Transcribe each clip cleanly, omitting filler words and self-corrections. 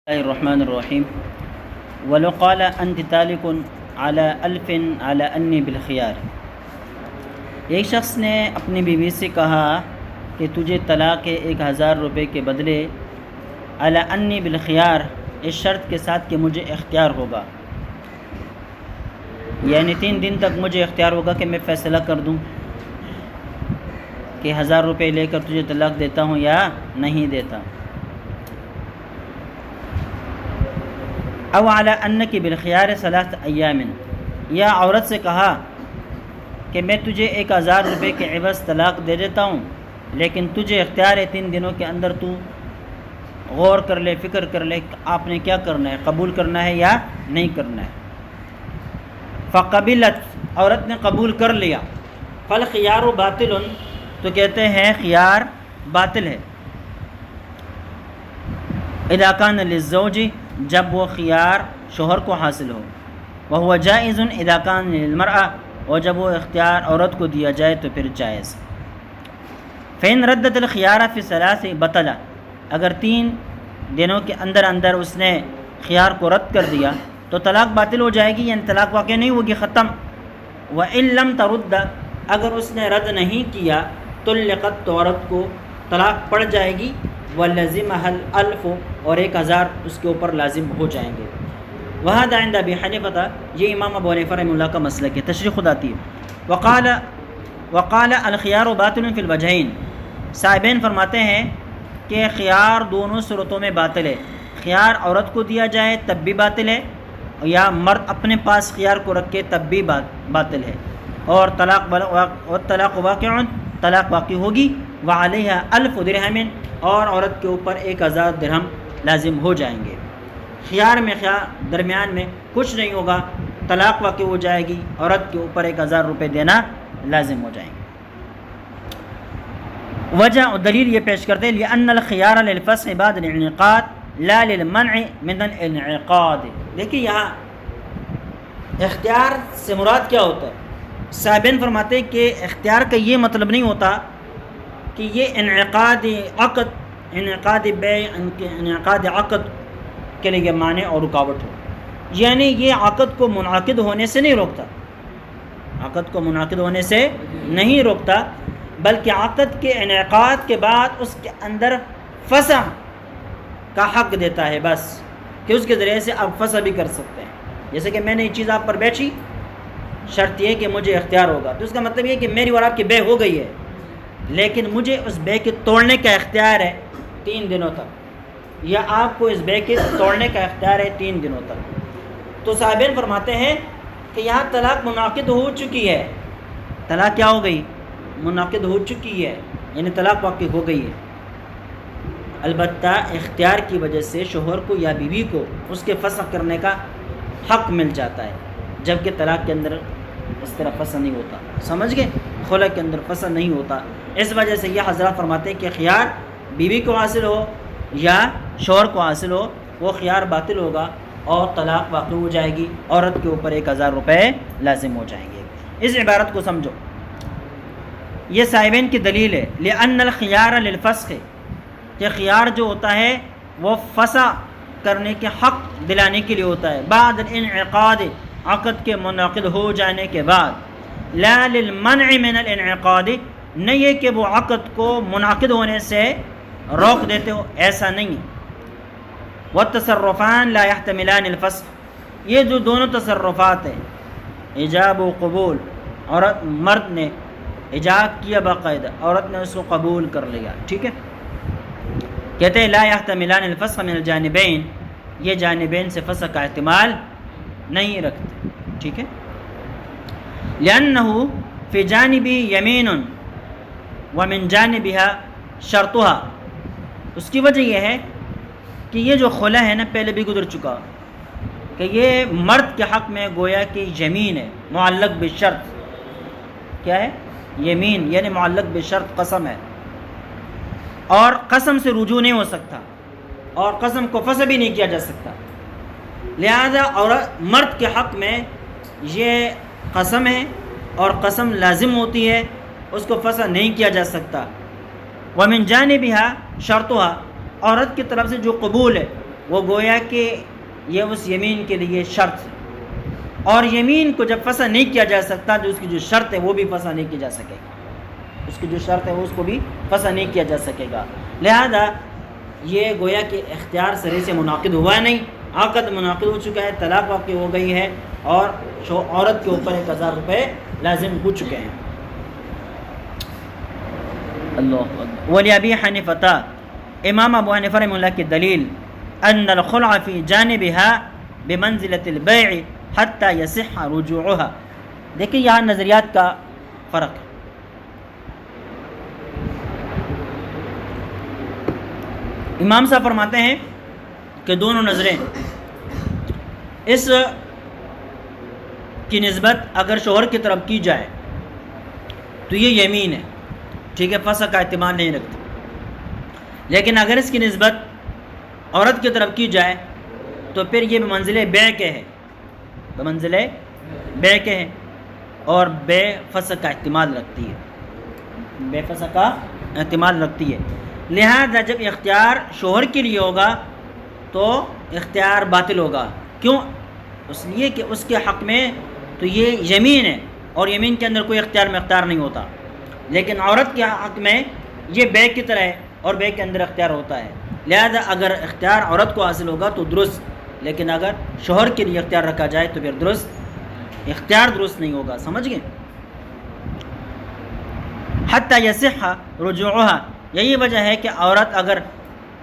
الرحمن الرحیم ولو قال انت طالق على الف على انی بالخيار۔ ایک شخص نے اپنی بیوی سے کہا کہ تجھے طلاق ہے 1000 روپے کے بدلے على انی بالخيار، اس شرط کے ساتھ کہ مجھے اختیار ہوگا، یعنی 3 دن تک مجھے اختیار ہوگا کہ میں فیصلہ کر دوں کہ 1000 روپے لے کر تجھے طلاق دیتا ہوں یا نہیں دیتا۔ او علی انک بالخیار 3 ایام، یا عورت سے کہا کہ میں تجھے 1000 روپے کے عوض طلاق دے دیتا ہوں، لیکن تجھے اختیار ہے 3 دنوں کے اندر تو غور کر لے، فکر کر لے آپ نے کیا کرنا ہے، قبول کرنا ہے یا نہیں کرنا ہے۔ فقبلت، عورت نے قبول کر لیا۔ فالخیار باطل، تو کہتے ہیں خیار باطل ہے۔ اذا کان للزوج، جب وہ خیار شوہر کو حاصل ہو، وہو جائز اذا کان للمرأة، اور جب وہ اختیار عورت کو دیا جائے تو پھر جائز۔ فإن ردت الخيار في 3 بطل، اگر 3 دنوں کے اندر اس نے خیار کو رد کر دیا تو طلاق باطل ہو جائے گی، یعنی طلاق واقع نہیں ہوگی، ختم۔ وإن لم ترد، اگر اس نے رد نہیں کیا طلقت، تو عورت کو طلاق پڑ جائے گی۔ وَلَزِمَهَا الْأَلْفُ، اور 1000 اس کے اوپر لازم ہو جائیں گے۔ وَهَذَا عِنْدَ أَبِي حَنِيفَةَ، یہ امام ابو حنیفہ رحمہ اللہ کا مسلک ہے، تشریح خود آتی ہے۔ وقال الخيار باطل في الوجهين، صاحبین فرماتے ہیں کہ خیار دونوں صورتوں میں باطل ہے، خیار عورت کو دیا جائے تب بھی باطل ہے، یا مرد اپنے پاس خیار کو رکھ کے تب بھی باطل ہے، اور طلاق واقع، طلاق واقع ہوگی۔ وعلیہا 1000 درہم، اور عورت کے اوپر 1000 درہم لازم ہو جائیں گے۔ خیار میں درمیان میں کچھ نہیں ہوگا، طلاق واقع ہو جائے گی، عورت کے اوپر 1000 روپے دینا لازم ہو جائیں گے۔ وجہ اور دلیل یہ پیش کرتے ہیں لأن الخيار للفسخ بعد الانعقاد لا للمنع من الانعقاد۔ دیکھیے یہاں اختیار سے مراد کیا ہوتا ہے؟ صاحبین فرماتے ہیں کہ اختیار کا یہ مطلب نہیں ہوتا کہ یہ انعقاد عقد، انعقاد بیع، انعقاد عقد کے لیے مانع اور رکاوٹ ہو، یعنی یہ عقد کو منعقد ہونے سے نہیں روکتا، عقد کو منعقد ہونے سے نہیں روکتا، بلکہ عقد کے انعقاد کے بعد اس کے اندر فسخ کا حق دیتا ہے، بس کہ اس کے ذریعے سے آپ فسخ بھی کر سکتے ہیں۔ جیسے کہ میں نے یہ چیز آپ پر بیچی، شرط یہ کہ مجھے اختیار ہوگا، تو اس کا مطلب یہ کہ میری اور آپ کی بے ہو گئی ہے، لیکن مجھے اس بے کے توڑنے کا اختیار ہے 3 دنوں تک، یا آپ کو اس بے کے توڑنے کا اختیار ہے 3 دنوں تک۔ تو صاحبین فرماتے ہیں کہ یہاں طلاق منعقد ہو چکی ہے، طلاق کیا ہو گئی؟ منعقد ہو چکی ہے، یعنی طلاق واقع ہو گئی ہے۔ البتہ اختیار کی وجہ سے شوہر کو یا بیوی کو اس کے فسخ کرنے کا حق مل جاتا ہے، جبکہ طلاق کے اندر اس طرح فسخ نہیں ہوتا، سمجھ گئے؟ خلع کے اندر فسخ نہیں ہوتا۔ اس وجہ سے یہ حضرات فرماتے ہیں کہ خیار بیوی کو حاصل ہو یا شوہر کو حاصل ہو، وہ خیار باطل ہوگا اور طلاق واقع ہو جائے گی، عورت کے اوپر 1000 روپے لازم ہو جائیں گے۔ اس عبارت کو سمجھو، یہ صاحبین کی دلیل ہے لأن الخيار للفسخ، کہ خیار جو ہوتا ہے وہ فسخ کرنے کے حق دلانے کے لیے ہوتا ہے، بعد الانعقاد، عقد کے منعقد ہو جانے کے بعد، لا للمنع من الانعقاد، نہیں ہے کہ وہ عقد کو منعقد ہونے سے روک دیتے ہو، ایسا نہیں ہے۔ والتصرفان لا يحتملان الفسخ، یہ جو دونوں تصرفات ہیں، ایجاب و قبول، عورت مرد نے ایجاب کیا باقاعدہ، عورت نے اس کو قبول کر لیا، ٹھیک ہے، کہتے ہیں لا يحتملان الفسخ من الجانبین، یہ جانبین سے فسخ کا احتمال نہیں رکھتے، ٹھیک ہے۔ لأنه في جانبی یمین ومن جانبها شرطها، اس کی وجہ یہ ہے کہ یہ جو خلع ہے نا، پہلے بھی گزر چکا کہ یہ مرد کے حق میں گویا کہ یمین ہے، معلق بشرط، کیا ہے؟ یمین، یعنی معلق بشرط، قسم ہے، اور قسم سے رجوع نہیں ہو سکتا، اور قسم کو فسخ بھی نہیں کیا جا سکتا، لہذا اور مرد کے حق میں یہ قسم ہے اور قسم لازم ہوتی ہے، اس کو فسخ نہیں کیا جا سکتا۔ ومن جانبها شرطها، عورت کی طرف سے جو قبول ہے وہ گویا کہ یہ اس یمین کے لیے شرط ہے، اور یمین کو جب فسخ نہیں کیا جا سکتا تو اس کی جو شرط ہے وہ بھی فسخ نہیں کی جا سکے گا، اس کی جو شرط ہے وہ اس کو بھی فسخ نہیں کیا جا سکے گا۔ لہذا یہ گویا کہ اختیار سرے سے منعقد ہوا نہیں، عقد منعقد ہو چکا ہے، طلاق واقع ہو گئی ہے، اور عورت کے اوپر 1000 روپے لازم ہو چکے ہیں۔ اللہ اکبر۔ ولی ابی حنیفہ، امام ابو حنیفہ رحمہ اللہ کی دلیل ان الخلع فی جانبها بمنزلۃ البیع حتی یصح رجوعها۔ دیکھیں یہاں نظریات کا فرق ہے۔ امام صاحب فرماتے ہیں کہ دونوں نظریں اس کی نسبت اگر شوہر کی طرف کی جائے تو یہ یمین ہے، ٹھیک ہے، فسخ کا احتمال نہیں رکھتی، لیکن اگر اس کی نسبت عورت کی طرف کی جائے تو پھر یہ بمنزلِ بیع کے ہے، بمنزلِ بیع کے ہے، اور بے فسخ کا احتمال رکھتی ہے، بے فسخ کا احتمال رکھتی ہے۔ لہذا جب اختیار شوہر کے لیے ہوگا تو اختیار باطل ہوگا، کیوں؟ اس لیے کہ اس کے حق میں تو یہ یمین ہے، اور یمین کے اندر کوئی اختیار مختار نہیں ہوتا، لیکن عورت کے حق میں یہ بیع کی طرح ہے، اور بیع کے اندر اختیار ہوتا ہے۔ لہذا اگر اختیار عورت کو حاصل ہوگا تو درست، لیکن اگر شوہر کے لیے اختیار رکھا جائے تو پھر درست، اختیار درست نہیں ہوگا، سمجھ گئے؟ حتی یصح رجوعها، یہی وجہ ہے کہ عورت اگر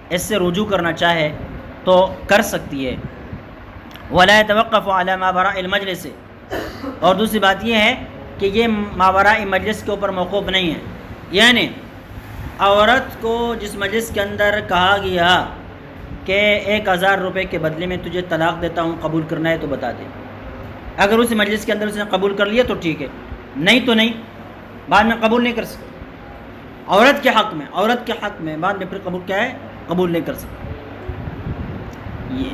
اس سے رجوع کرنا چاہے تو کر سکتی ہے۔ ولا يتوقف على ما وراء المجلس، اور دوسری بات یہ ہے کہ یہ ماوراء مجلس کے اوپر موقوف نہیں ہے، یعنی عورت کو جس مجلس کے اندر کہا گیا کہ 1000 روپے کے بدلے میں تجھے طلاق دیتا ہوں، قبول کرنا ہے تو بتا دے، اگر اس مجلس کے اندر اس نے قبول کر لیا تو ٹھیک ہے، نہیں تو نہیں، بعد میں قبول نہیں کر سکتا۔ عورت کے حق میں، عورت کے حق میں بعد میں پھر قبول کیا ہے؟ قبول نہیں کر سکتا۔ یہ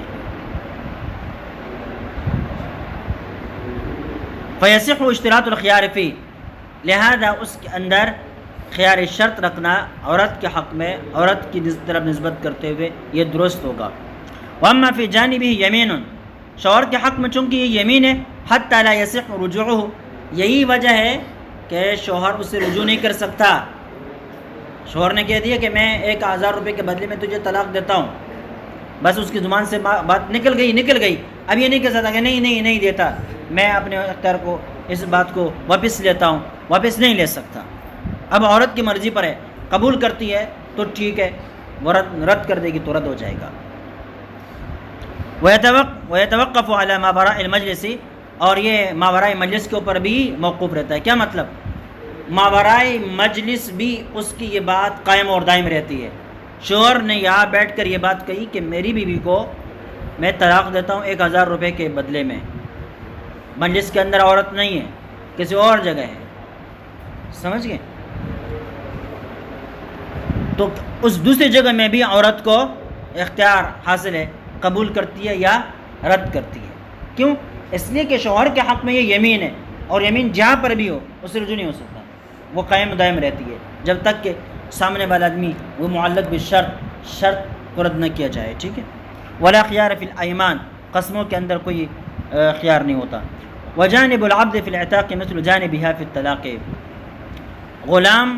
فیصح اشتراط الخیار فی، لہذا اس کے اندر خیار شرط رکھنا عورت کے حق میں، عورت کی طرف نسبت کرتے ہوئے یہ درست ہوگا۔ واما فی جانبہ یمین، شوہر کے حق میں چونکہ یہ یمین ہے، حتی لا یصح رجوعہ، یہی وجہ ہے کہ شوہر اس سے رجوع نہیں کر سکتا۔ شوہر نے کہہ دیا کہ میں 1000 روپے کے بدلے میں تجھے طلاق دیتا ہوں، بس اس کی زبان سے بات نکل گئی، اب یہ نہیں کہہ سکتا کہ نہیں دیتا، میں اپنے اختیار کو، اس بات کو واپس لیتا ہوں، واپس نہیں لے سکتا۔ اب عورت کی مرضی پر ہے، قبول کرتی ہے تو ٹھیک ہے، رد کر دے گی تو رد ہو جائے گا۔ وَيَتَوَقَّفُ عَلَى مَا وَرَاءِ الْمَجْلِسِ، اور یہ ماوراء مجلس کے اوپر بھی موقوف رہتا ہے۔ کیا مطلب؟ ماوراء مجلس بھی اس کی یہ بات قائم اور دائم رہتی ہے۔ شوہر نے یہاں بیٹھ کر یہ بات کہی کہ میری بیوی کو میں طلاق دیتا ہوں 1000 روپے کے بدلے میں، مجلس کے اندر عورت نہیں ہے، کسی اور جگہ ہے، سمجھ گئے؟ تو اس دوسری جگہ میں بھی عورت کو اختیار حاصل ہے، قبول کرتی ہے یا رد کرتی ہے۔ کیوں؟ اس لیے کہ شوہر کے حق میں یہ یمین ہے، اور یمین جہاں پر بھی ہو اس سے رجوع نہیں ہو سکتا، وہ قائم دائم رہتی ہے جب تک کہ سامنے والا آدمی وہ معلق شرط کو رد نہ کیا جائے، ٹھیک ہے؟ ولا خیار فی الایمان، قسموں کے اندر کوئی خیار نہیں ہوتا۔ وجانب العبد فی العتاق مثل جانبها فی الطلاق، غلام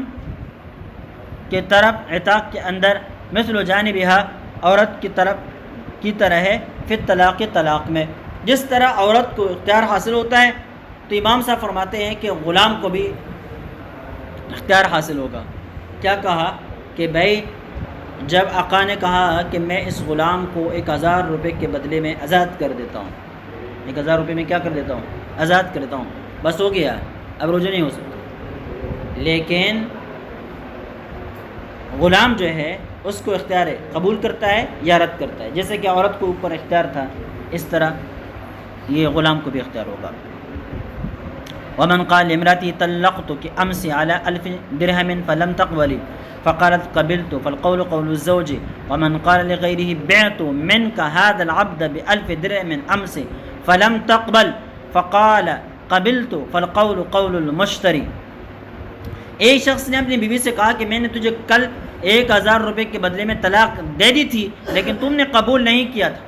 کے طرف عتاق کے اندر مثل جانبها عورت کی طرف کی طرح ہے، فی الطلاق طلاق میں، جس طرح عورت کو اختیار حاصل ہوتا ہے تو امام صاحب فرماتے ہیں کہ غلام کو بھی اختیار حاصل ہوگا۔ کیا کہا کہ بھائی جب آقا نے کہا کہ میں اس غلام کو 1000 روپے کے بدلے میں آزاد کر دیتا ہوں، 1000 روپے میں کیا کر دیتا ہوں؟ آزاد کر دیتا ہوں، بس ہو گیا، اب رجوع نہیں ہو سکتا۔ لیکن غلام جو ہے اس کو اختیار ہے، قبول کرتا ہے یا رد کرتا ہے، جیسے کہ عورت کو اوپر اختیار تھا اس طرح یہ غلام کو بھی اختیار ہوگا۔ ومن قال لامرأتي طلقتك أمس على 1000 درهم فلم تقبلي فقالت قبلت فالقول قول الزوج، ومن قال لغيره بعت منك هذا العبد ب1000 درهم أمس فلم تقبل فقال قبلت فالقول قول المشتری۔ ایک شخص نے اپنی بیوی سے کہا کہ میں نے تجھے کل 1000 روپے کے بدلے میں طلاق دے دی تھی لیکن تم نے قبول نہیں کیا تھا.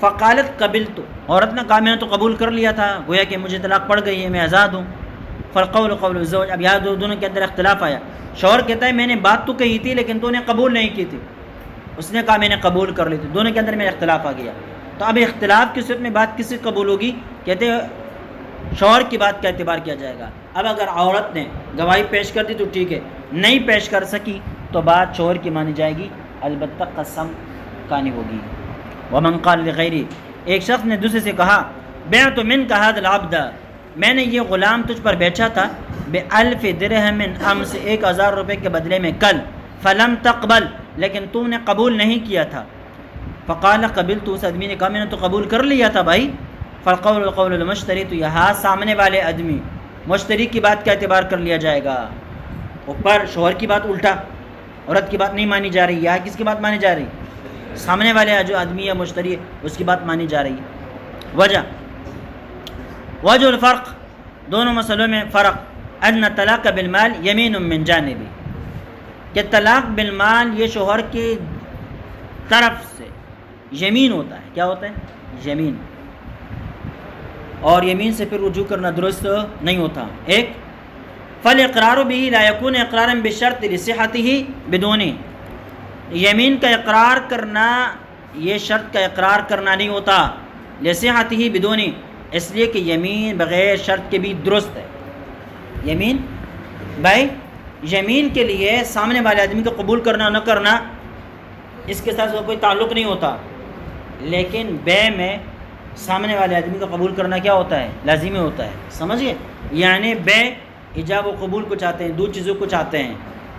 فقالت قبلت، عورت نے کہا میں نے تو قبول کر لیا تھا، گویا کہ مجھے طلاق پڑ گئی ہے، میں آزاد ہوں. فالقول قول الزوج، اب یہاں دونوں کے اندر اختلاف آیا. شوہر کہتا ہے میں نے بات تو کہی تھی لیکن تو نے قبول نہیں کی تھی، اس نے کہا میں نے قبول کر لی تھی. دونوں کے اندر میرا اختلاف آ گیا. تو اب اختلاف کی صورت میں بات کس سے قبول ہوگی؟ کہتے ہیں شوہر کی بات کا اعتبار کیا جائے گا. اب اگر عورت نے گواہی پیش کر دی تو ٹھیک ہے، نہیں پیش کر سکی تو بات شوہر کی مانی جائے گی، البتہ قسم کانی ہوگی. ومن قال لغیری، ایک شخص نے دوسرے سے کہا بعت منک هذا العبد، میں نے یہ غلام تجھ پر بیچا تھا ب1000 درہم امس، 1000 روپے کے بدلے میں کل، فلم تقبل، لیکن تو نے قبول نہیں کیا تھا. فقال قبلت، اس آدمی نے کہا میں نے تو قبول کر لیا تھا بھائی. فالقول قول المشتری، تو یہاں سامنے والے آدمی مشتری کی بات کا اعتبار کر لیا جائے گا. اوپر شوہر کی بات الٹا، عورت کی بات نہیں مانی جا رہی. یہاں کس کی بات مانی جا رہی؟ سامنے والے جو آدمی یا مشتری ہے اس کی بات مانی جا رہی ہے. وجہ الفرق، دونوں مسئلوں میں فرق، ان طلاق بالمال یمین من جانبی، کہ طلاق بالمال یہ شوہر کی طرف سے یمین ہوتا ہے. کیا ہوتا ہے؟ یمین. اور یمین سے پھر رجوع کرنا درست نہیں ہوتا. ایک فالاقرار به لا يكون اقرارا بشرط لصحته بدون، یمین کا اقرار کرنا یہ شرط کا اقرار کرنا نہیں ہوتا، لصحته بدون، اس لیے کہ یمین بغیر شرط کے بھی درست ہے. یمین بھائی، یمین کے لیے سامنے والے آدمی کو قبول کرنا نہ کرنا اس کے ساتھ کوئی تعلق نہیں ہوتا، لیکن بے میں سامنے والے آدمی کا قبول کرنا کیا ہوتا ہے؟ لازمی ہوتا ہے. سمجھئے؟ یعنی بے ایجاب و قبول کو چاہتے ہیں، دو چیزوں کو چاہتے ہیں،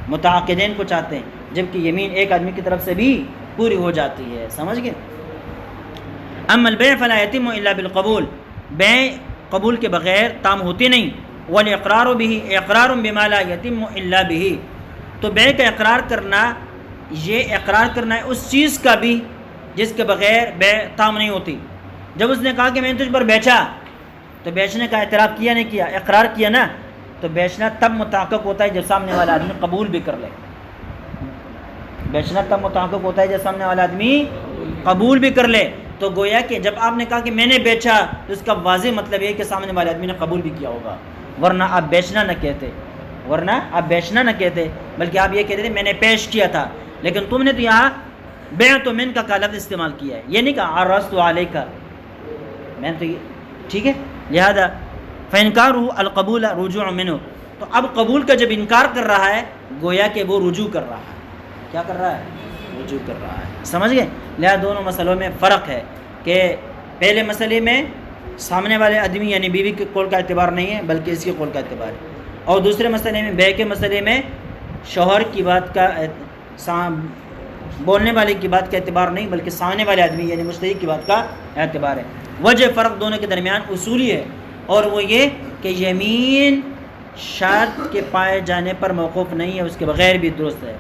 متعاقدین کو چاہتے ہیں، جبکہ یمین ایک آدمی کی طرف سے بھی پوری ہو جاتی ہے. سمجھ گئے؟ اما البیع فلا یتم الا بالقبول، بیع قبول کے بغیر تام ہوتی نہیں. والاقرار به اقرار بما لا یتم الا به، تو بیع کا اقرار کرنا یہ اقرار کرنا ہے اس چیز کا بھی جس کے بغیر بیع تام نہیں ہوتی. جب اس نے کہا کہ میں نے تجھ پر بیچا تو بیچنے کا اعتراف کیا نہیں کیا؟ اقرار کیا نا. تو بیچنا تب متحقق ہوتا ہے جب سامنے والا آدمی قبول بھی کر لے. بیچنا تب متحقق ہوتا ہے جب سامنے والا آدمی قبول بھی کر لے. تو گویا کہ جب آپ نے کہا کہ میں نے بیچا تو اس کا واضح مطلب یہ کہ سامنے والے آدمی نے قبول بھی کیا ہوگا، ورنہ آپ بیچنا نہ کہتے، بلکہ آپ یہ کہتے تھے میں نے پیش کیا تھا. لیکن تم نے تو یہاں بعت منک کا لفظ استعمال کیا ہے، یہ نہیں کہا عرضت علیک، میں تو ٹھیک ہے. لہذا فانکارہ القبول رجوع منہ، تو اب قبول کا جب انکار کر رہا ہے گویا کہ وہ رجوع کر رہا ہے. کیا کر رہا ہے؟ رجوع کر رہا ہے. سمجھ گئے؟ لہذا دونوں مسئلوں میں فرق ہے کہ پہلے مسئلے میں سامنے والے آدمی یعنی بیوی کے قول کا اعتبار نہیں ہے بلکہ اس کے قول کا اعتبار ہے، اور دوسرے مسئلے میں بیع کے مسئلے میں شوہر کی بات کا بولنے والے کی بات کا اعتبار نہیں بلکہ سامنے والے آدمی یعنی مشتری کی بات کا اعتبار ہے. وجہ فرق دونوں کے درمیان اصولی ہے، اور وہ یہ کہ یمین شرط کے پائے جانے پر موقوف نہیں ہے، اس کے بغیر بھی درست ہے.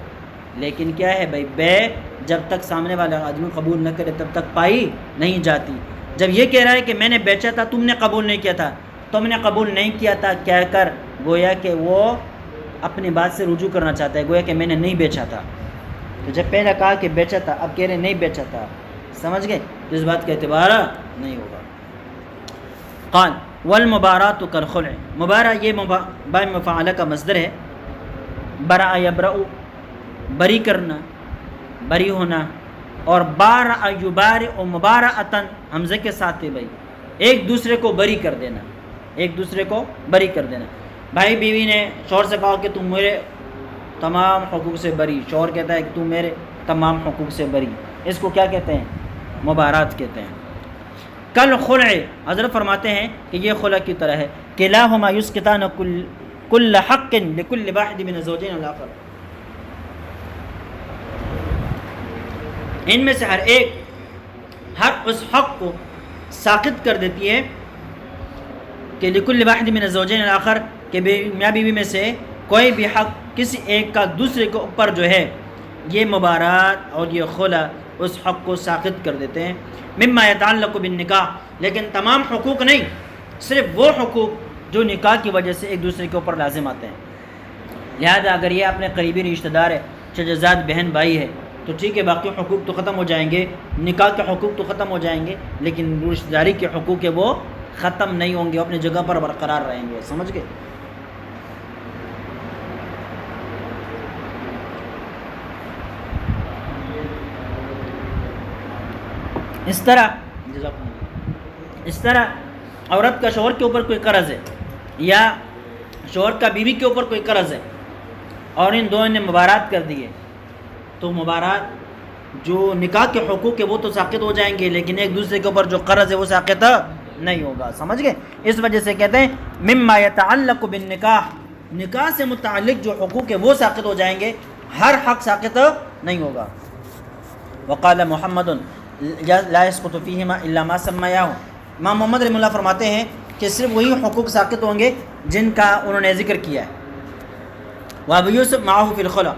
لیکن کیا ہے بھائی، بیع جب تک سامنے والا آدمی قبول نہ کرے تب تک پائی نہیں جاتی. جب یہ کہہ رہا ہے کہ میں نے بیچا تھا تم نے قبول نہیں کیا تھا، تم نے قبول نہیں کیا تھا کہہ کر گویا کہ وہ اپنی بات سے رجوع کرنا چاہتا ہے، گویا کہ میں نے نہیں بیچا تھا. تو جب پہلے کہا کہ بیچا تھا اب کہہ رہے نہیں بیچا تھا، سمجھ گئے؟ تو اس بات کا اعتبار نہیں ہوگا. قال والمبارات کالخلع، مبارہ یہ با مفعلہ کا مصدر ہے. برأ یبرأ بری کرنا، بری ہونا، اور بارأ یبارئ مبارأۃ حمزے کے ساتھ ہے بھائی، ایک دوسرے کو بری کر دینا، ایک دوسرے کو بری کر دینا. بھائی بیوی نے شوہر سے کہا کہ تم میرے تمام حقوق سے بری، شوہر کہتا ہے کہ تم میرے تمام حقوق سے بری، اس کو کیا کہتے ہیں؟ مبارات کہتے ہیں. کل خلع، حضرت فرماتے ہیں کہ یہ خلع کی طرح ہے. کلاہما یسقطان کل حق لکل واحد من الزوجین الاخر، ان میں سے ہر ایک حق اس حق کو ساقط کر دیتی ہے کہ لکل واحد من الزوجین الاخر، کہ میاں بیوی میں سے کوئی بھی حق کسی ایک کا دوسرے کے اوپر جو ہے، یہ مبارات اور یہ خلع اس حق کو ساقط کر دیتے ہیں. مما یتعلق بالنکاح، لیکن تمام حقوق نہیں، صرف وہ حقوق جو نکاح کی وجہ سے ایک دوسرے کے اوپر لازم آتے ہیں. لہذا اگر یہ اپنے قریبی رشتہ دار ہے، چچا زاد بہن بھائی ہے، تو ٹھیک ہے، باقی حقوق تو ختم ہو جائیں گے، نکاح کے حقوق تو ختم ہو جائیں گے، لیکن رشتہ داری کے حقوق ہے وہ ختم نہیں ہوں گے، اپنی جگہ پر برقرار رہیں گے. سمجھ گئے؟ اس طرح عورت کا شوہر کے اوپر کوئی قرض ہے یا شوہر کا بیوی کے اوپر کوئی قرض ہے اور ان دونوں نے مبارات کر دیے، تو مبارات جو نکاح کے حقوق ہے وہ تو ساقط ہو جائیں گے، لیکن ایک دوسرے کے اوپر جو قرض ہے وہ ساقط نہیں ہوگا. سمجھ گئے؟ اس وجہ سے کہتے ہیں مما یتعلق بالنکاح، نکاح سے متعلق جو حقوق ہے وہ ساقط ہو جائیں گے، ہر حق ساقط نہیں ہوگا. وقال محمد لا يسقط فيهما الا ما سمياه، امام محمد رحمہ اللہ فرماتے ہیں کہ صرف وہی حقوق ساقط ہوں گے جن کا انہوں نے ذکر کیا ہے. وابو یوسف معه في الخلع،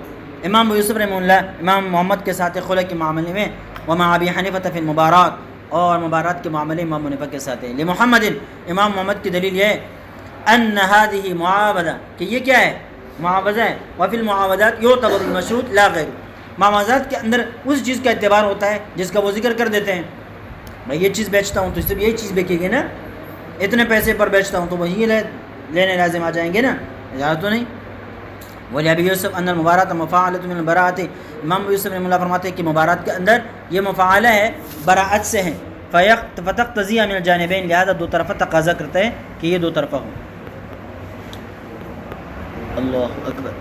امام ابو یوسف رحمہ اللہ امام محمد کے ساتھ خلع کے معاملے میں، ومع ابی حنیفہ فی المبارات، اور مبارات کے معاملے امام حنیفہ کے ساتھ ہے. لمحمد، امام محمد کی دلیل یہ ہے ان هذه معاوضہ، کہ یہ کیا ہے؟ معاوضہ ہے. وفی المعاوضات یعتبر المشروط لا غیر، معاوضات کے اندر اس چیز کا اعتبار ہوتا ہے جس کا وہ ذکر کر دیتے ہیں. بھائی یہ چیز بیچتا ہوں تو صرف یہی چیز بکے گی نا، اتنے پیسے پر بیچتا ہوں تو وہی لینے لازم آ جائیں گے نا، زیادہ تو نہیں. ولی ابی یوسف ان المبارات مفاعلۃ من البراءۃ، امام یوسف رحمہ اللہ فرماتے ہیں کہ مبارات کے اندر یہ مفاعلہ ہے، براءت سے ہیں. فتقتضی من الجانبین، لہذا دو طرفہ تقاضا کرتے ہیں کہ یہ دو طرفہ ہو. اللہ اکبر.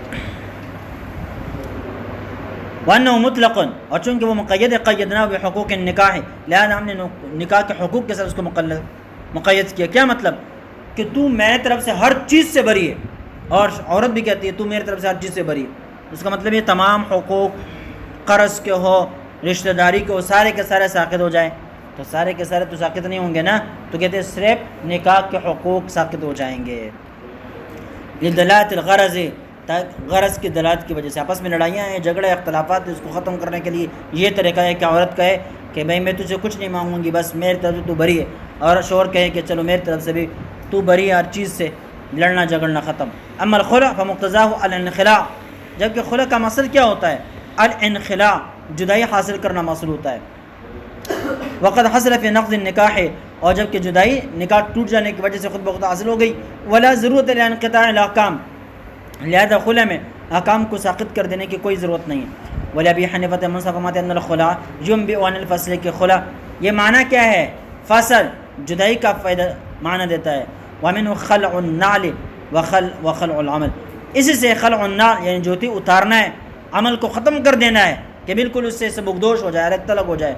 وانه مطلق، اور چونکہ وہ مقید ہے، قیدنا بحقوق النکاح، لہذا ہم نے نکاح کے حقوق کے ساتھ اس کو مقید کیا. کیا مطلب؟ کہ تو میرے طرف سے ہر چیز سے بری ہے، اور عورت بھی کہتی ہے تو میرے طرف سے ہر چیز سے بری ہے. اس کا مطلب یہ تمام حقوق قرض کے ہو، رشتہ داری کے ہو، سارے کے سارے ساقط ہو جائیں. تو سارے کے سارے تو ساقط نہیں ہوں گے نا، تو کہتے ہیں صرف نکاح کے حقوق ساقط ہو جائیں گے. لدلالۃ الغرض، غرض کی دلالت کی وجہ سے. آپس میں لڑائیاں ہیں، جھگڑے، اختلافات، اس کو ختم کرنے کے لیے یہ طریقہ ہے کہ عورت کہے کہ بھائی میں تجھے کچھ نہیں مانگوں گی، بس میری طرف سے تو بری ہے، اور شوہر کہے کہ چلو میری طرف سے بھی تو بری ہے، ہر چیز سے لڑنا جھگڑنا ختم. اما الخلع فمقتضاہ الانخلاع، جبکہ خلع کا مقصد کیا ہوتا ہے؟ الانخلاع، جدائی حاصل کرنا مقصود ہوتا ہے. وقد حصل فی نقض النکاح، اور جب کہ جدائی نکاح ٹوٹ جانے کی وجہ سے خود بخود حاصل ہو گئی. ولا ضرورت لانقطاع الاحکام، لہذا خلع میں احکام کو ساقط کر دینے کی کوئی ضرورت نہیں ہے. ولی ابی حنیفہ منصفمات ان الخلع ينبئ عن الفصل، کے خلع یہ معنی کیا ہے؟ فصل، جدائی کا فائدہ معنی دیتا ہے. ومن خلع النعل وخلع العمل، اسی سے خلع النعل یعنی جوتی اتارنا ہے، عمل کو ختم کر دینا ہے کہ بالکل اس سے سبکدوش ہو جائے، الگ تلگ ہو جائے.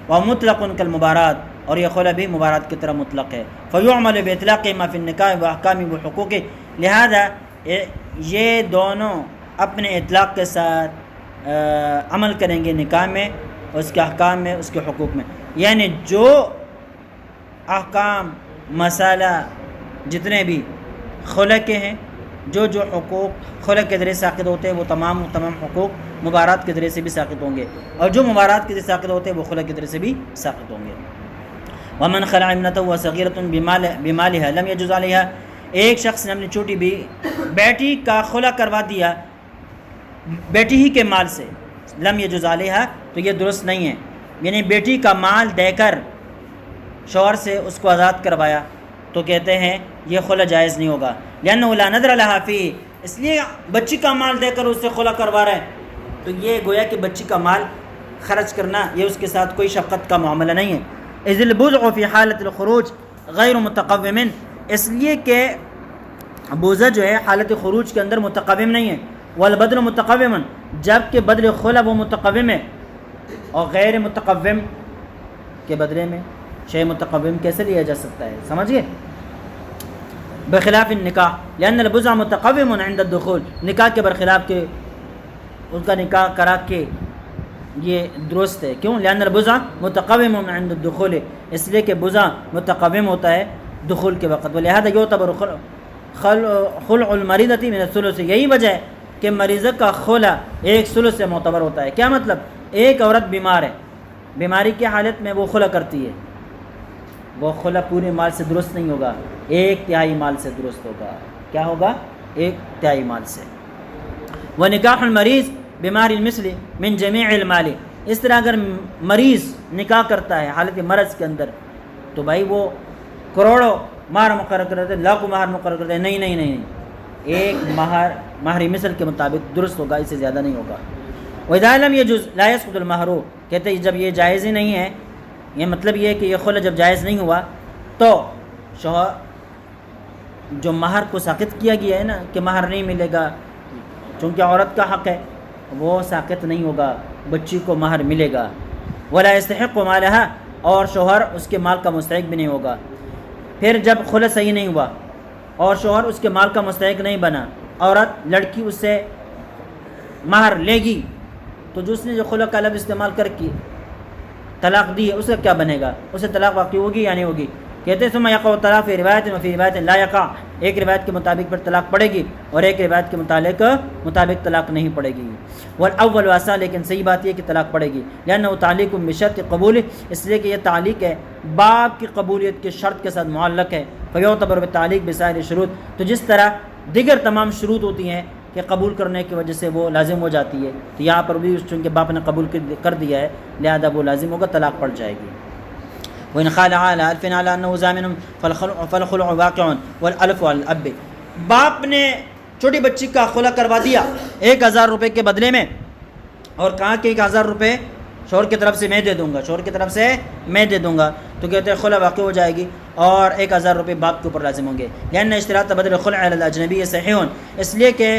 ومطلق کالمبارات، اور یہ خلع بھی مبارات کی طرح مطلق ہے. فیعمل باطلاق ما فی النکاح واحکام وحقوق، لہذا یہ دونوں اپنے اطلاق کے ساتھ عمل کریں گے نکاح میں، اس کے احکام میں، اس کے حقوق میں. یعنی جو احکام مسئلہ جتنے بھی خلع کے ہیں، جو حقوق خلع کے ذریعے ساقط ہوتے ہیں وہ تمام حقوق مبارات کے ذریعے سے بھی ساقط ہوں گے، اور جو مبارات کے ذریعے ساقط ہوتے ہیں وہ خلع کے ذریعے سے بھی ساقط ہوں گے. ومن خلع ابنته وصغيرة بمالها لم يجوز عليها، ایک شخص نے اپنی چھوٹی بیٹی کا خلع کروا دیا بیٹی ہی کے مال سے، لم یجوز علیہا، تو یہ درست نہیں ہے. یعنی بیٹی کا مال دے کر شوہر سے اس کو آزاد کروایا تو کہتے ہیں یہ خلع جائز نہیں ہوگا. لأنه لا نظر لها فيه، اس لیے بچی کا مال دے کر اس سے خلع کروا رہے ہیں تو یہ گویا کہ بچی کا مال خرچ کرنا یہ اس کے ساتھ کوئی شفقت کا معاملہ نہیں ہے. اذ البضع فی حالت الخروج غیر متقوم، اس لیے کہ بوزہ جو ہے حالت خروج کے اندر متقوم نہیں ہے. والبدل متقوم، جب کہ بدل خلع وہ متقوم ہے، اور غیر متقوم کے بدلے میں شے متقوم کیسے لیا جا سکتا ہے؟ سمجھئے؟ بخلاف النکاح لأن البضع متقوم عند الدخول، نکاح کے برخلاف کے اس کا نکاح کرا کے یہ درست ہے. کیوں؟ لأن البضع متقوم عند الدخول، اس لیے کہ بضع متقوم ہوتا ہے دخول کے وقت. ولہذا یعتبر خلع المریضۃ من الثلث، یہی وجہ ہے کہ مریضہ کا خلع ایک ثلث سے معتبر ہوتا ہے. کیا مطلب؟ ایک عورت بیمار ہے، بیماری کی حالت میں وہ خلع کرتی ہے، وہ خلع پورے مال سے درست نہیں ہوگا، ایک تہائی مال سے درست ہوگا. کیا ہوگا؟ ایک تہائی مال سے. و نکاح المریض بیمار المثل من جمیع المال، اس طرح اگر مریض نکاح کرتا ہے حالت مرض کے اندر تو بھائی وہ کروڑوں مہر مقرر کرتے ہیں، لاکھوں مہر مقرر کرتے ہیں، نہیں، ایک مہر مثل کے مطابق درست ہوگا، اس سے زیادہ نہیں ہوگا۔ وَإِذَا لَمْ يَجُزْ لَا يَسْقُطُ الْمَهْرُ، کہتے ہیں جب یہ جائز ہی نہیں ہے، یہ مطلب یہ ہے کہ یہ خلع جب جائز نہیں ہوا تو شوہر جو مہر کو ساقط کیا گیا ہے نا کہ مہر نہیں ملے گا، چونکہ عورت کا حق ہے، وہ ساقط نہیں ہوگا، بچی کو مہر ملے گا۔ وَلَا يَسْتَحِقُّ مَالَهَا، اور شوہر اس کے مال کا مستحق بھی نہیں ہوگا۔ پھر جب خلع صحیح نہیں ہوا اور شوہر اس کے مال کا مستحق نہیں بنا، عورت لڑکی اس سے مہر لے گی تو جو اس نے جو خلع کا لفظ استعمال کر کے طلاق دی ہے اس کا کیا بنے گا؟ اسے طلاق واقع ہوگی یا نہیں ہوگی؟ کہتے ہیں ثم یقع الطلاق فی روایت و فی روایت لا یقع، ایک روایت کے مطابق پھر طلاق پڑے گی اور ایک روایت کے مطابق طلاق نہیں پڑے گی۔ والاول واسع، لیکن صحیح بات یہ کہ طلاق پڑے گی، لانہ تعلیق بشرط قبول، اس لیے کہ یہ تعلیق ہے باپ کی قبولیت کے شرط کے ساتھ معلق ہے۔ فیعتبر بالتعلیق بسائر شروط، تو جس طرح دیگر تمام شروط ہوتی ہیں کہ قبول کرنے کی وجہ سے وہ لازم ہو جاتی ہے، تو یہاں پر بھی چونکہ باپ نے قبول کر دیا ہے لہذا وہ لازم ہوگا، طلاق پڑ جائے گی۔ وَإِنْ خَالَ عَلَىٰ أَلْفٍ عَلَىٰ أَنَّهُ زَامِنٌ فَالْخُلُعُ وَاقِعٌ وَالْأَلْفُ عَلَى الْأَبِّ، باپ نے چھوٹی بچی کا خلع کروا دیا 1000 روپے کے بدلے میں اور کہا کہ 1000 روپے شوہر کی طرف سے میں دے دوں گا، تو کہتے ہیں خلع واقع ہو جائے گی اور 1000 روپے باپ کے اوپر لازم ہوں گے۔ لأن اشتراط بدل الخلع علی الاجنبی صحیح، اس لیے کہ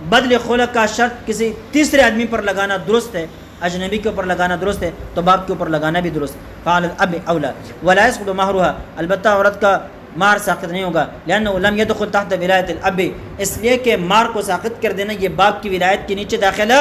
بدل خلع کا شرط کسی تیسرے آدمی پر لگانا درست ہے، اجنبی کے اوپر لگانا درست ہے تو باپ کے اوپر لگانا بھی درست۔ فعل الاب اولا ولا يسقط مہرها، البتہ عورت کا مہر ساقط نہیں ہوگا، لأنه لم يدخل تحت ولایت الاب، اس لیے کہ مہر کو ساقط کر دینا یہ باپ کی ولایت کے نیچے داخل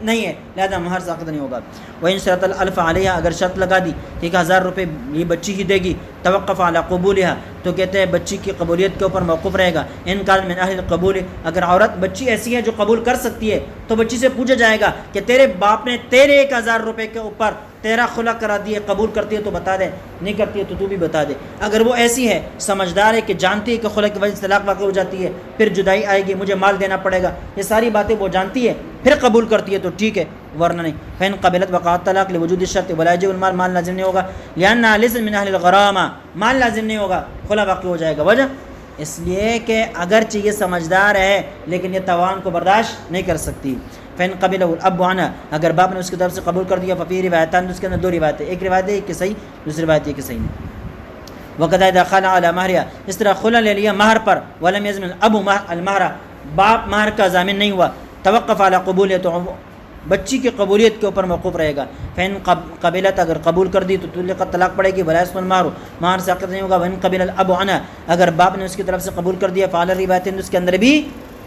نہیں ہے، لہذا مہر ساقط نہیں ہوگا۔ وَإِنْ شَرَطَ الْأَلْفَ عَلَيْهَا، اگر شرط لگا دی کہ 1000 روپے یہ بچی ہی دے گی، توقف علی قبولها، تو کہتے ہیں بچی کی قبولیت کے اوپر موقوف رہے گا۔ ان کان من اہل القبول، اگر عورت بچی ایسی ہے جو قبول کر سکتی ہے تو بچی سے پوچھا جائے گا کہ تیرے باپ نے تیرے 1000 روپے کے اوپر تیرا خلع کرا دیے، قبول کرتی ہے تو بتا دے، نہیں کرتی ہے تو تو بھی بتا دے۔ اگر وہ ایسی ہے سمجھدار ہے کہ جانتی ہے کہ خلع کی وجہ سے طلاق واقع ہو جاتی ہے، پھر جدائی آئے گی، مجھے مال دینا پڑے گا، یہ ساری باتیں وہ جانتی ہے، پھر قبول کرتی ہے تو ٹھیک ہے، ورنہ نہیں۔ فإن قبلت وقع الطلاق لوجود الشرط ولا يجب المال، مال لازم نہیں ہوگا، لأنها ليست من اهل الغرامة، مال لازم نہیں ہوگا، خلع واقع ہو جائے گا۔ وجہ اس لیے کہ اگرچہ یہ سمجھدار ہے لیکن یہ توان کو برداشت نہیں کر سکتی۔ فإن قبله الاب عنها، اگر باپ نے اس کی طرف سے قبول کر دیا، ففي روایتان، اس کے اندر 2 روایتیں، ایک روایت ہے کہ صحیح، دوسری روایت ہے کہ صحیح نہیں۔ وقد اذا خلع على مہرها، اس طرح خلع لے لیا مہر پر، ولم يزمن الاب المہر، باپ مہر کا ضامن نہیں ہوا، توقف على قبولیت، بچی کی قبولیت کے اوپر موقوف رہے گا۔ فإن قبلت، اگر قبول کر دی تو طلقت، طلاق پڑے گی، ولا يسقط المہر، مہر ساقط نہیں ہوگا۔ وإن قبل الاب عنها، اگر باپ نے اس کی طرف سے قبول کر دیا، فعلى روایتين، اس کے اندر بھی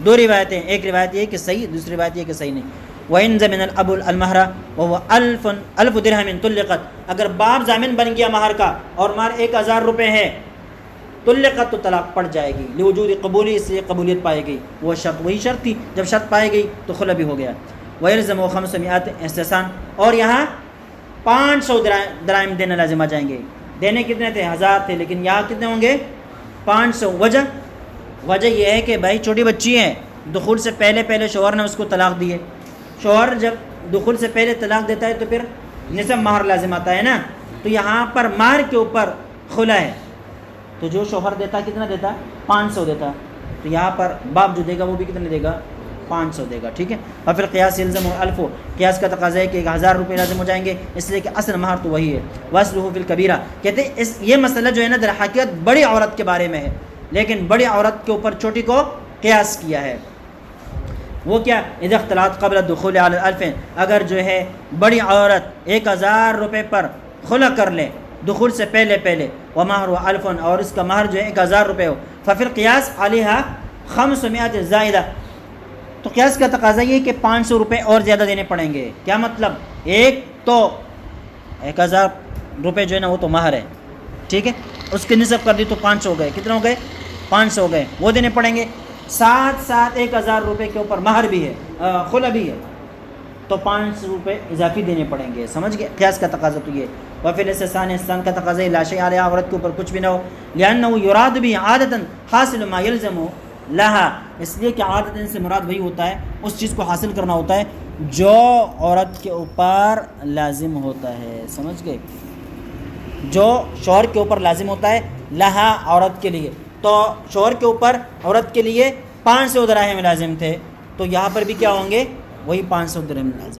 2 روایتیں، ایک روایت یہ کہ صحیح، دوسری روایت یہ کہ صحیح نہیں۔ وإن زمن الاب المہر وهو 1000 درہم طلقت، اگر باپ ضامن بن گیا مہر کا اور مہر 1000 روپے ہے، طلقت، تو طلاق پڑ جائے گی، لوجود قبولی، اس لیے قبولیت پائے گئی، وہ شرط وہی شرط تھی، جب شرط پائے گئی تو خلع بھی ہو گیا۔ ويلزم 500 استحسان، اور یہاں 500 دراہم دینا لازم آ جائیں گے۔ دینے کتنے تھے؟ 1000 تھے، لیکن یہاں کتنے ہوں گے؟ 500۔ وجہ یہ ہے کہ بھائی چھوٹی بچی ہے، دخول سے پہلے شوہر نے اس کو طلاق دی ہے، شوہر جب دخول سے پہلے طلاق دیتا ہے تو پھر نصف مہر لازم آتا ہے نا، تو یہاں پر مہر کے اوپر خلع ہے، تو جو شوہر دیتا کتنا دیتا؟ 500 دیتا، تو یہاں پر باپ جو دے گا وہ بھی کتنے دے گا؟ 500 دے گا، ٹھیک ہے۔ اور پھر قیاس یلزم 1000، قیاس کا تقاضا ہے کہ 1000 روپے لازم ہو جائیں گے، اس لیے کہ اصل مہر تو وہی ہے۔ وَأَصْلُهُ فِي الْكَبِيرَةِ، کہتے ہیں یہ مسئلہ جو ہے نا در حقیقت بڑی عورت کے بارے میں ہے، لیکن بڑی عورت کے اوپر چھوٹی کو قیاس کیا ہے۔ وہ کیا؟ اذا اختلط قبل الدخول علی 1000، اگر جو ہے بڑی عورت 1000 روپے پر خلع کر لے دخول سے پہلے، ومہر 1000، اور اس کا مہر جو ہے 1000 روپے ہو، ففی القیاس علیہا 500 زائدہ، تو قیاس کا تقاضا یہ کہ 500 روپے اور زیادہ دینے پڑیں گے۔ کیا مطلب؟ ایک تو 1000 روپے جو ہے نا وہ تو مہر ہے، ٹھیک ہے، اس کے نصف کر دی تو 500 ہو گئے، کتنے ہو گئے؟ 500 ہو گئے، وہ دینے پڑیں گے، ساتھ 1000 روپے کے اوپر مہر بھی ہے، خلع بھی ہے، تو 500 روپے اضافی دینے پڑیں گے، سمجھ گئے؟ قیاس کا تقاضا تو یہ۔ وفی الاستحسان، استحسان کا تقاضا لا شیء علیہا، عورت کے اوپر کچھ بھی نہ ہو، لأنه یراد بھی عادتاً حاصل ما یلزم لہا، اس لیے کہ عادتاً سے مراد وہی ہوتا ہے، اس چیز کو حاصل کرنا ہوتا ہے جو عورت کے اوپر لازم ہوتا ہے. سمجھ گئے؟ جو شوہر کے اوپر لازم ہوتا ہے، لہا عورت کے لیے. تو شوہر کے اوپر عورت کے لیے 500 دراہم لازم تھے، تو یہاں پر بھی کیا ہوں گے؟ وہی 500 درہم لازم.